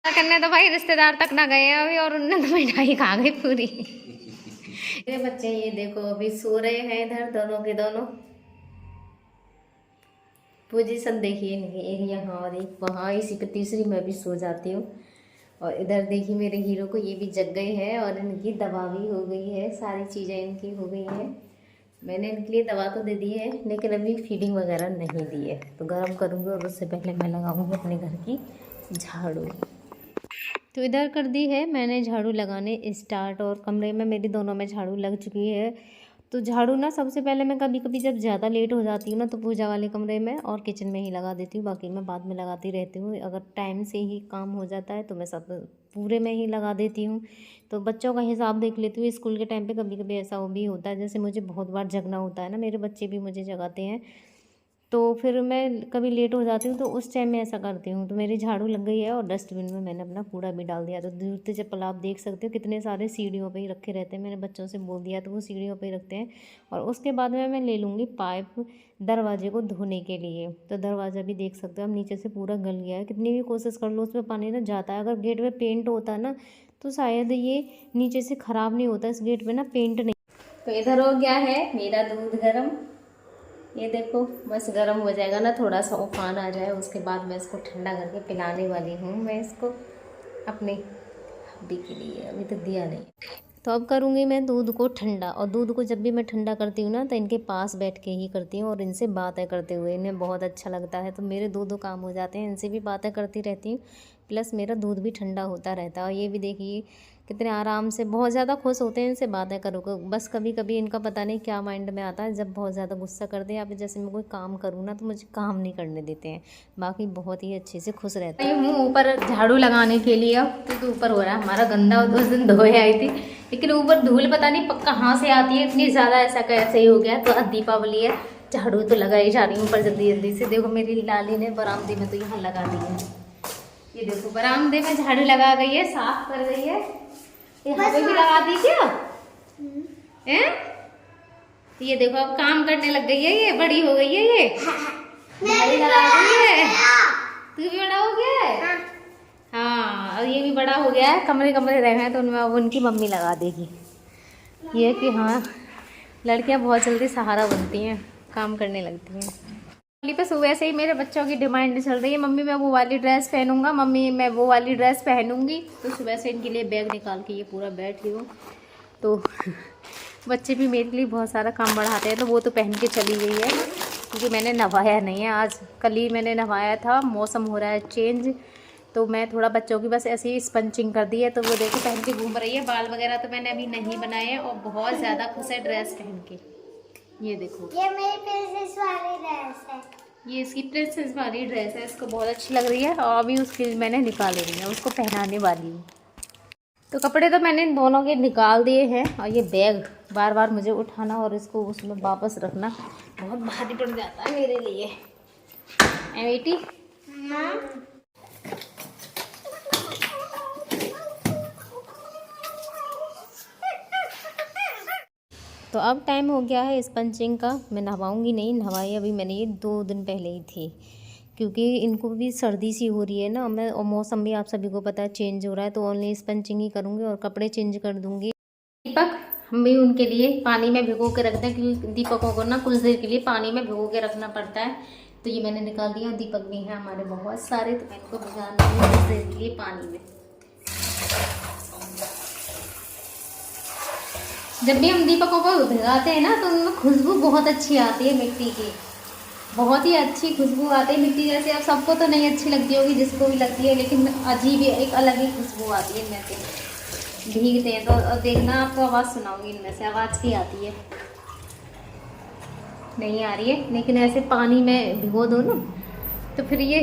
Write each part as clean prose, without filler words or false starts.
करने तो भाई रिश्तेदार तक ना गए हैं अभी, और उनने तो मिठाई खा गई पूरी। मेरे बच्चे ये देखो अभी सो रहे हैं इधर, दोनों के दोनों। पोजीशन देखिए इनकी, एक यहाँ और एक वहाँ, इसी पे तीसरी मैं भी सो जाती हूँ। और इधर देखिए मेरे हीरो को, ये भी जग गए हैं और इनकी दवा भी हो गई है, सारी चीज़ें इनकी हो गई हैं। मैंने इनके लिए दवा तो दे दी है लेकिन अभी फीडिंग वगैरह नहीं दी है, तो गर्म करूँगी और उससे पहले मैं लगाऊंगी अपने घर की झाड़ू। तो इधर कर दी है मैंने झाड़ू लगाने स्टार्ट, और कमरे में मेरी दोनों में झाड़ू लग चुकी है। तो झाड़ू ना सबसे पहले मैं कभी कभी जब ज़्यादा लेट हो जाती हूँ ना, तो पूजा वाले कमरे में और किचन में ही लगा देती हूँ, बाकी मैं बाद में लगाती रहती हूँ। अगर टाइम से ही काम हो जाता है तो मैं सब पूरे में ही लगा देती हूँ। तो बच्चों का हिसाब देख लेती हूँ, स्कूल के टाइम पे कभी कभी ऐसा वो भी होता है, जैसे मुझे बहुत बार जगना होता है ना, मेरे बच्चे भी मुझे जगाते हैं, तो फिर मैं कभी लेट हो जाती हूँ, तो उस टाइम में ऐसा करती हूँ। तो मेरी झाड़ू लग गई है और डस्टबिन में मैंने अपना कूड़ा भी डाल दिया। तो जूते चप्पल आप देख सकते हो कितने सारे सीढ़ियों पे ही रखे रहते हैं, मैंने बच्चों से बोल दिया तो वो सीढ़ियों पे ही रखते हैं। और उसके बाद में मैं ले लूँगी पाइप दरवाजे को धोने के लिए। तो दरवाज़ा भी देख सकते हो, अब नीचे से पूरा गल गया है, कितनी भी कोशिश कर लो उसमें पानी ना जाता है। अगर गेट पे पेंट होता ना तो शायद ये नीचे से ख़राब नहीं होता, इस गेट पे ना पेंट नहीं। तो इधर हो गया है मेरा दूध गर्म, ये देखो बस गर्म हो जाएगा ना, थोड़ा सा उफान आ जाए, उसके बाद मैं इसको ठंडा करके पिलाने वाली हूँ। मैं इसको अपने हब्बी के लिए, अभी तो दिया नहीं। तो अब करूँगी मैं दूध को ठंडा, और दूध को जब भी मैं ठंडा करती हूँ ना तो इनके पास बैठ के ही करती हूँ, और इनसे बातें करते हुए, इन्हें बहुत अच्छा लगता है। तो मेरे दो काम हो जाते हैं, इनसे भी बातें करती रहती हूँ प्लस मेरा दूध भी ठंडा होता रहता है। और ये भी देखिए कितने आराम से, बहुत ज़्यादा खुश होते हैं इनसे बातें करो। बस कभी कभी इनका पता नहीं क्या माइंड में आता है, जब बहुत ज़्यादा गुस्सा करते हैं या फिर जैसे मैं कोई काम करूँ ना तो मुझे काम नहीं करने देते हैं, बाकी बहुत ही अच्छे से खुश रहते हैं। मुँह ऊपर झाड़ू लगाने के लिए अब तो ऊपर हो रहा है हमारा गंदा, और 2 दिन धोए आई थी लेकिन ऊपर धूल पता नहीं कहाँ से आती है इतनी ज़्यादा, ऐसा कैसे ही हो गया। तो आज दीपावली है, झाड़ू तो लगा ही जा रही हूँ ऊपर जल्दी जल्दी से। देखो मेरी लाली ने बरामदे में तो यहाँ लगा दी है, ये देखो बरामदे में झाड़ू लगा गई है, साफ कर गई है। यहाँ पे भी लगा दी क्या हैं? ये देखो अब काम करने लग गई है, ये बड़ी हो गई है, ये झाड़ू लगा गई है। तू भी बड़ा हो गया है? हाँ, और ये भी बड़ा हो गया है, कमरे कमरे रह गए तो उनमें अब उनकी मम्मी लगा देगी। ये कि हाँ, लड़कियां बहुत जल्दी सहारा बनती हैं, काम करने लगती हैं। पे सुबह से ही मेरे बच्चों की डिमांड चल रही है, मम्मी मैं वो वाली ड्रेस पहनूंगा, मम्मी मैं वो वाली ड्रेस पहनूंगी। तो सुबह से इनके लिए बैग निकाल के ये पूरा बैठी हूँ। तो बच्चे भी मेरे लिए बहुत सारा काम बढ़ाते हैं, तो वो तो पहन के चली गई है क्योंकि मैंने नहवाया नहीं है आज, कल ही मैंने नहवाया था। मौसम हो रहा है चेंज, तो मैं थोड़ा बच्चों की बस ऐसे ही स्पंचिंग कर दी है। तो वो देखो पहन के घूम रही है, बाल वगैरह तो मैंने अभी नहीं बनाए हैं, और बहुत ज़्यादा खुश है ड्रेस पहन के। ये देखो ये मेरी प्रिंसेस वाली ड्रेस है, ये इसकी प्रिंसेस वाली ड्रेस है, इसको बहुत अच्छी लग रही है, और अभी उसकी मैंने निकाल रही है, उसको पहनाने वाली हूँ। तो कपड़े तो मैंने इन दोनों के निकाल दिए हैं, और ये बैग बार बार मुझे उठाना और इसको उसमें वापस रखना बहुत भारी पड़ जाता है मेरे लिए। बेटी तो अब टाइम हो गया है स्पंचिंग का। मैं नहवाऊंगी नहीं, नहवाई अभी मैंने ये 2 दिन पहले ही थी, क्योंकि इनको भी सर्दी सी हो रही है ना, मैं और मौसम भी आप सभी को पता है चेंज हो रहा है, तो ओनली स्पंचिंग ही करूँगी और कपड़े चेंज कर दूँगी। दीपक हम भी उनके लिए पानी में भिगो के रखते हैं, क्योंकि दीपकों को ना कुछ देर के लिए पानी में भिगो के रखना पड़ता है। तो ये मैंने निकाल दिया, दीपक भी हैं हमारे बहुत सारे, तो मैं इनको भिगा दूँगी कुछ देर के लिए पानी में। जब भी हम दीपकों को भिगाते हैं ना तो उनमें खुशबू बहुत अच्छी आती है मिट्टी की, बहुत ही अच्छी खुशबू आती है मिट्टी जैसे। अब सबको तो नहीं अच्छी लगती होगी, जिसको भी लगती है, लेकिन अजीब एक अलग ही खुशबू आती है इनमें से भीगते हैं। तो देखना आपको आवाज़ सुनाऊंगी, इनमें से आवाज़ की आती है, नहीं आ रही है, लेकिन ऐसे पानी में भिगो दो ना तो फिर ये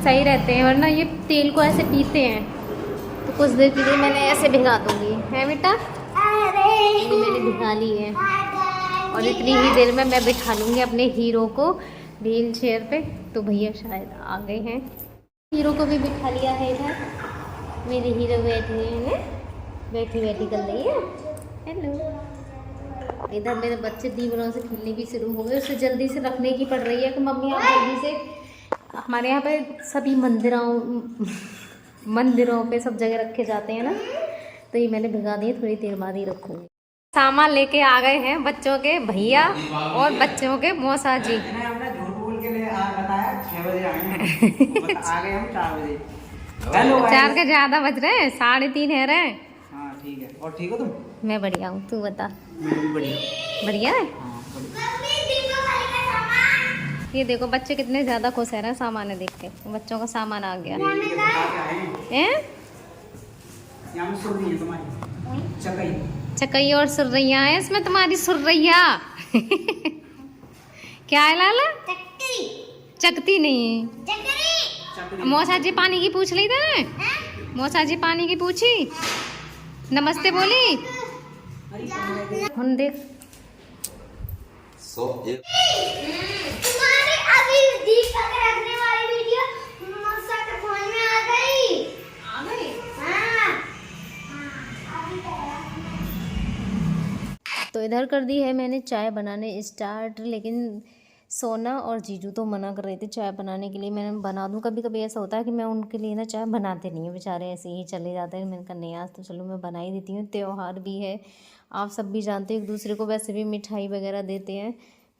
सही रहते हैं, वरना ये तेल को ऐसे पीते हैं। तो कुछ देर के लिए मैंने ऐसे भिगा दूँगी, है बेटा? ये मैंने भिगा ली है, और इतनी ही देर में मैं बिठा लूँगी अपने हीरो को व्हील चेयर पे। तो भैया शायद आ गए हैं, हीरो को भी बिठा लिया है इधर। मेरे हीरो बैठे हैं, बैठी बैठी कर रही है हेलो। इधर मेरे बच्चे दीवारों से खेलने भी शुरू हो गए, उसे जल्दी से रखने की पड़ रही है कि मम्मी आप जल्दी से। हमारे यहाँ पे सभी मंदिरों मंदिरों पे सब जगह रखे जाते हैं ना, तो ये मैंने भिगा दिए, थोड़ी देर बाद ही रखूँगी। सामान लेके आ गए हैं बच्चों के भैया और बच्चों के मौसा जी। हमने झूठ बोल के लिए बताया 6 बजे आएंगे, आ गए हम 4 बजे। हेलो 4 के ज्यादा बज रहे हैं, 3:30 है रहे। हाँ ठीक है। और ठीक हो तुम? मैं बढ़िया हूँ, तू बता। मैं भी बढ़िया। बढ़िया है। हाँ बढ़िया। ये देखो बच्चे कितने ज्यादा खुश है ना सामान देख के। बच्चों का सामान आ गया है। यहाँ में सुर नहीं है तुम्हारी, चकई चकई और सुरैया है इसमें, तुम्हारी सुरैया क्या है लाला? चकती नहीं। मौसा जी पानी की पूछ ली था, मौसा जी पानी की पूछी, नमस्ते बोली। हम देख तुम्हारे अभी दीपक रखने वाली वीडियो मौसा के फोन में आ गई। हाँ। तो इधर कर दी है मैंने चाय बनाने स्टार्ट, लेकिन सोना और जीजू तो मना कर रहे थे चाय बनाने के लिए। मैंने बना दूँ, कभी कभी ऐसा होता है कि मैं उनके लिए ना चाय बनाते नहीं हूँ, बेचारे ऐसे ही चले जाते हैं। मैंने कहा नहीं आज तो चलो मैं बना ही देती हूँ, त्योहार भी है, आप सब भी जानते हैं एक दूसरे को वैसे भी मिठाई वगैरह देते हैं,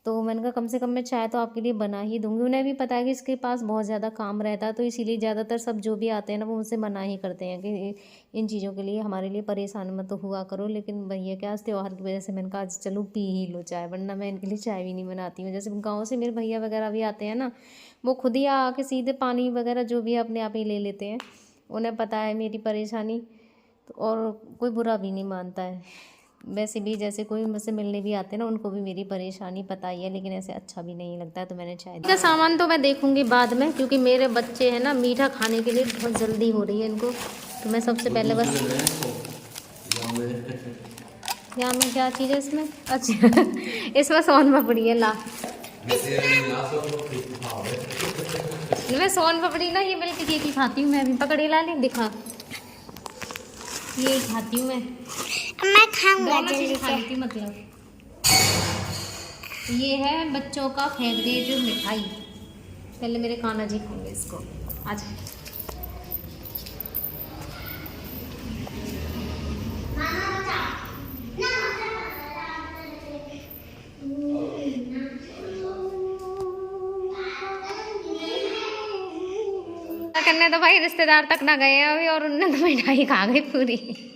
तो मैंने कहा कम से कम मैं चाय तो आपके लिए बना ही दूँगी। उन्हें भी पता है कि इसके पास बहुत ज़्यादा काम रहता है, तो इसीलिए ज़्यादातर सब जो भी आते हैं ना वो मुझसे मना ही करते हैं कि इन चीज़ों के लिए हमारे लिए परेशान मत हुआ करो। लेकिन भैया क्या आज त्योहार की वजह से मैंने कहा आज चलो पी ही लो चाय, वरना मैं इनके लिए चाय भी नहीं बनाती हूँ। जैसे गाँव से मेरे भैया वगैरह भी आते हैं ना, वो खुद ही आके सीधे पानी वगैरह जो भी अपने आप ही ले लेते हैं, उन्हें पता है मेरी परेशानी, और कोई बुरा भी नहीं मानता है। वैसे भी जैसे कोई मुझसे मिलने भी आते हैं ना, उनको भी मेरी परेशानी पता ही है, लेकिन ऐसे अच्छा भी नहीं लगता है, तो मैंने चाय का सामान तो मैं देखूंगी बाद में, क्योंकि मेरे बच्चे हैं ना मीठा खाने के लिए बहुत जल्दी हो रही है इनको, तो मैं सबसे पहले बस यहाँ में क्या चीज़ है इसमें, अच्छा इसमें सोन पापड़ी है, ला मैं सोन पापड़ी ना ये मिल्क केक ही खाती हूँ मैं भी, पकड़े ला ले दिखा, ये खाती हूँ मैं खाऊंगा दोनों चीज़ खा लेती हूँ। मतलब ये है बच्चों का फेवरेट मिठाई, पहले मेरे कान्हा जी खाएंगे इसको आज। करने तो भाई रिश्तेदार तक ना गए हैं अभी, और उनने तो मिठाई खा गई पूरी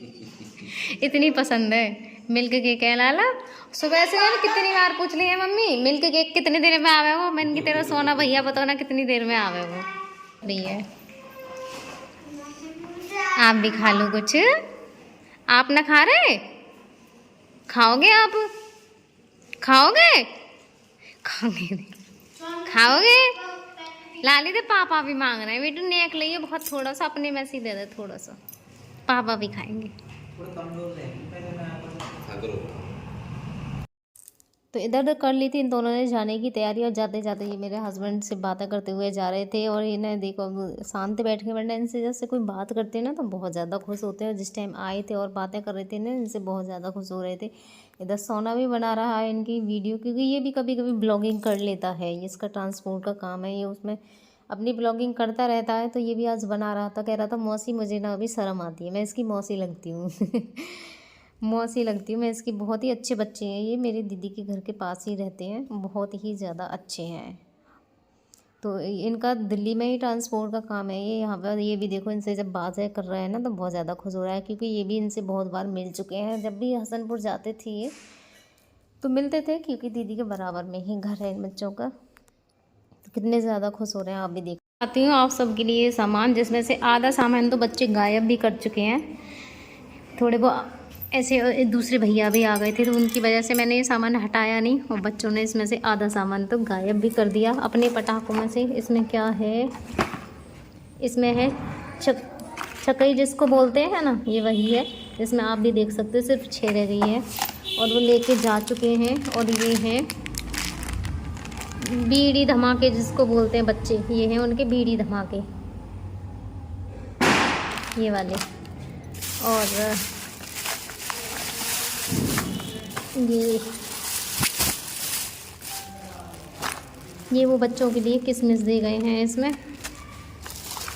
इतनी पसंद है मिल्क केक है लाला। सुबह से मैंने कितनी बार पूछ ली है मम्मी मिल्क केक कितनी देर में आवे हो, मैंने की तेरा सोना भैया बताओ ना कितनी देर में आवे हो। भैया आप भी खा लो कुछ, आप ना खा रहे, खाओगे आप, खाओगे खाओगे खाओगे लाली तो पापा भी मांग रहे हैं, बेटू नेक लिए बहुत, थोड़ा सा अपने में से दे दे, थोड़ा सा पापा भी खाएंगे। तो इधर उधर कर ली थी इन दोनों ने जाने की तैयारी, और जाते जाते ये मेरे हस्बैंड से बातें करते हुए जा रहे थे, और इन्हें देखो शांत बैठ के, वरना इनसे जैसे कोई बात करते हैं ना तो बहुत ज़्यादा खुश होते हैं। जिस टाइम आए थे और बातें कर रहे थे ना, इनसे बहुत ज़्यादा खुश हो रहे थे। इधर सोना भी बना रहा है इनकी वीडियो, क्योंकि ये भी कभी कभी ब्लॉगिंग कर लेता है, ये इसका ट्रांसपोर्ट का काम है, ये उसमें अपनी ब्लॉगिंग करता रहता है। तो ये भी आज बना रहा था, कह रहा था मौसी मुझे ना अभी शर्म आती है, मैं इसकी मौसी लगती हूँ मौसी लगती हूँ मैं इसकी। बहुत ही अच्छे बच्चे हैं ये, मेरी दीदी के घर के पास ही रहते हैं, बहुत ही ज़्यादा अच्छे हैं। तो इनका दिल्ली में ही ट्रांसपोर्ट का काम है ये, यहाँ पर ये भी देखो इनसे जब बातें कर रहा है ना तो बहुत ज़्यादा खुश हो रहा है, क्योंकि ये भी इनसे बहुत बार मिल चुके हैं। जब भी हसनपुर जाते थे ये तो मिलते थे, क्योंकि दीदी के बराबर में ही घर है इन बच्चों का। तो कितने ज़्यादा खुश हो रहे हैं आप भी देख। आती हूँ आप सबके लिए सामान, जिसमें से आधा सामान तो बच्चे गायब भी कर चुके हैं, थोड़े बहुत ऐसे दूसरे भैया भी आ गए थे, तो उनकी वजह से मैंने ये सामान हटाया नहीं, और बच्चों ने इसमें से आधा सामान तो गायब भी कर दिया अपने पटाखों में से। इसमें क्या है, इसमें है चकई जिसको बोलते हैं ना, ये वही है। इसमें आप भी देख सकते हो सिर्फ 6 रह गई है, और वो लेके जा चुके हैं। और ये हैं बीड़ी धमाके जिसको बोलते हैं बच्चे, ये हैं उनके बीड़ी धमाके, ये वाले। और ये वो बच्चों के लिए किसमिस दे गए हैं इसमें।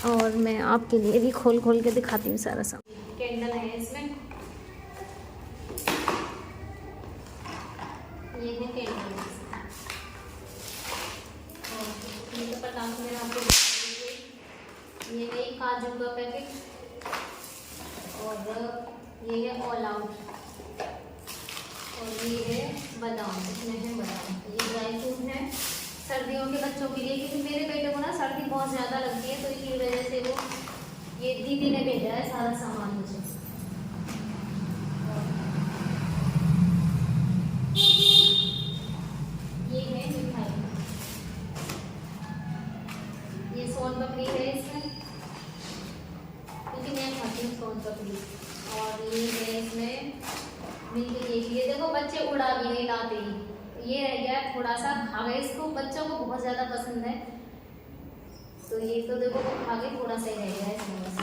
और मैं आपके लिए भी खोल खोल के दिखाती हूँ सारा सामान। कैंडल है इसमें, ये है कैंडल। और ये तो पटाखे मैंने आपको दिखाई दिए। ये है काजू का पैकेट और ये है ऑल आउट और ये है बादाम, इसमें है बादाम। ये ड्राई फ्रूट है सर्दियों के बच्चों के लिए, क्योंकि मेरे बेटे को ना सर्दी बहुत ज़्यादा लगती है, तो इसी वजह से वो ये दीदी ने भेजा है सारा सामान मुझे। ये है मिठाई, ये सोन पापड़ी है इसमें, क्योंकि मैं खाती हूँ सोन पापड़ी। और ये है इसमें मिल्क केक। ये देखो बच्चे उड़ा भी नहीं लाते ही, ये रह गया थोड़ा सा, खा गए इसको, बच्चों को बहुत ज़्यादा पसंद है, तो ये तो देखो वो खा गए, थोड़ा सा ही रह गया है इसमें बस।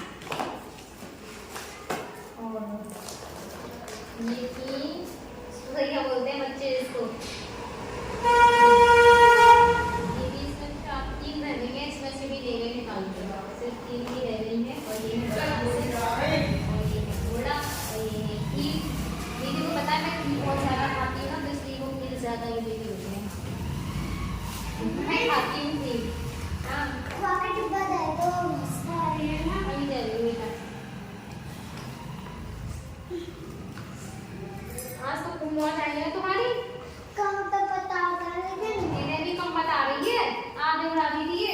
और ये की क्या बोलते हैं बच्चे इसको, ये भी इसमें 3 रह गई है, इसमें से भी ले गए निकाल के, सिर्फ 3 ही रह गई है। और ये थोड़ा और ये है खीर। दीदी को पता है मैं खीर बहुत ज़्यादा खाती हूँ ना, तो इसलिए वो खीर ज़्यादा ही लेती होती है। मैं खाती हूँ खीर। हाँ वही दे रही हूँ। आज तो खूब मौज आई है तुम्हारी, इन्हें भी कम बता रही है, आधे उड़ा भी दिए।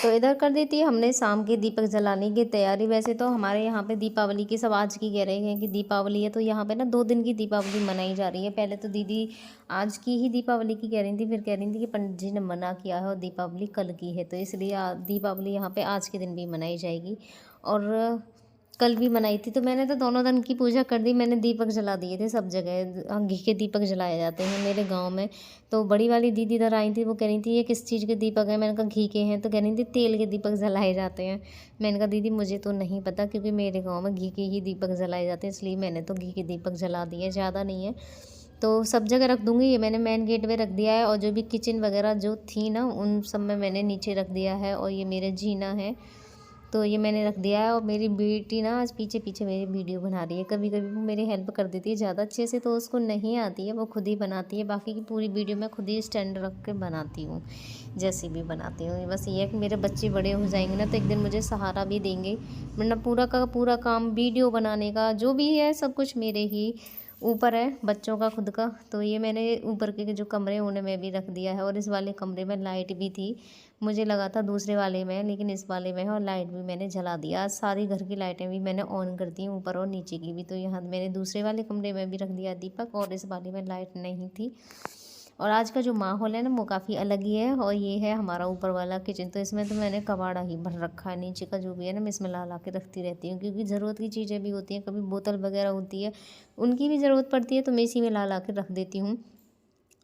तो इधर कर दी थी हमने शाम के दीपक जलाने की तैयारी। वैसे तो हमारे यहाँ पे दीपावली की सब आज की कह रहे हैं कि दीपावली है, तो यहाँ पे ना 2 दिन की दीपावली मनाई जा रही है। पहले तो दीदी आज की ही दीपावली की कह रही थी, फिर कह रही थी कि पंडित जी ने मना किया है और दीपावली कल की है, तो इसलिए दीपावली यहाँ पे आज के दिन भी मनाई जाएगी और कल भी मनाई थी। तो मैंने तो दोनों दिन की पूजा कर दी, मैंने दीपक जला दिए थे सब जगह। घी के दीपक जलाए जाते हैं मेरे गांव में। तो बड़ी वाली दीदी इधर आई थी, वो कह रही थी ये किस चीज़ के दीपक है, मैंने कहा घी के हैं, तो कह रही थी तेल के दीपक जलाए जाते हैं। मैंने कहा दीदी मुझे तो नहीं पता, क्योंकि मेरे गाँव में घी के ही दीपक जलाए जाते हैं, इसलिए मैंने तो घी के दीपक जला दिए, ज़्यादा नहीं है। तो सब जगह रख दूँगी, ये मैंने मेन गेट पे रख दिया है, और जो भी किचन वगैरह जो थी ना उन सब में मैंने नीचे रख दिया है। और ये मेरे जीना है, तो ये मैंने रख दिया है। और मेरी बेटी ना आज पीछे पीछे मेरी वीडियो बना रही है, कभी कभी वो मेरी हेल्प कर देती है, ज़्यादा अच्छे से तो उसको नहीं आती है, वो खुद ही बनाती है। बाकी की पूरी वीडियो मैं खुद ही स्टैंड रख के बनाती हूँ, जैसे भी बनाती हूँ। बस ये है कि मेरे बच्चे बड़े हो जाएंगे ना, तो एक दिन मुझे सहारा भी देंगे, वरना पूरा का पूरा काम वीडियो बनाने का जो भी है सब कुछ मेरे ही ऊपर है, बच्चों का खुद का। तो ये मैंने ऊपर के जो कमरे हैं उन्हें मैं भी रख दिया है। और इस वाले कमरे में लाइट भी थी, मुझे लगा था दूसरे वाले में, लेकिन इस वाले में है, और लाइट भी मैंने जला दिया। आज सारी घर की लाइटें भी मैंने ऑन कर दी, ऊपर और नीचे की भी। तो यहाँ मैंने दूसरे वाले कमरे में भी रख दिया दीपक, और इस वाले में लाइट नहीं थी। और आज का जो माहौल है ना वो काफ़ी अलग ही है। और ये है हमारा ऊपर वाला किचन, तो इसमें तो मैंने कबाड़ा ही भर रखा है। नीचे का जो भी है ना मैं इसमें ला के रखती रहती हूँ, क्योंकि ज़रूरत की चीज़ें भी होती हैं, कभी बोतल वगैरह होती है उनकी भी ज़रूरत पड़ती है, तो मैं इसी में ला के रख देती हूँ।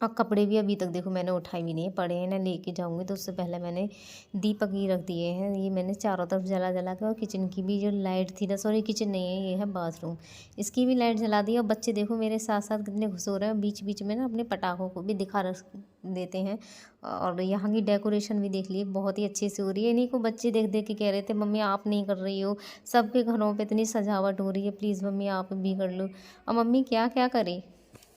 और कपड़े भी अभी तक देखो मैंने उठाए भी नहीं है, पड़े हैं ना, लेके जाऊंगी। तो उससे पहले मैंने दीपक ही रख दिए हैं, ये मैंने चारों तरफ जला के। और किचन की भी जो लाइट थी ना, सॉरी किचन नहीं है, ये है बाथरूम, इसकी भी लाइट जला दी। और बच्चे देखो मेरे साथ साथ कितने खुश हो रहे हैं, बीच बीच में ना अपने पटाखों को भी दिखा देते हैं। और यहाँ की डेकोरेशन भी देख लिए बहुत ही अच्छी से हो रही है। इन्हीं को बच्चे देख देख के कह रहे थे मम्मी आप नहीं कर रही हो, सबके घरों पे इतनी सजावट हो रही है, प्लीज़ मम्मी आप भी कर लो। और मम्मी क्या क्या करें,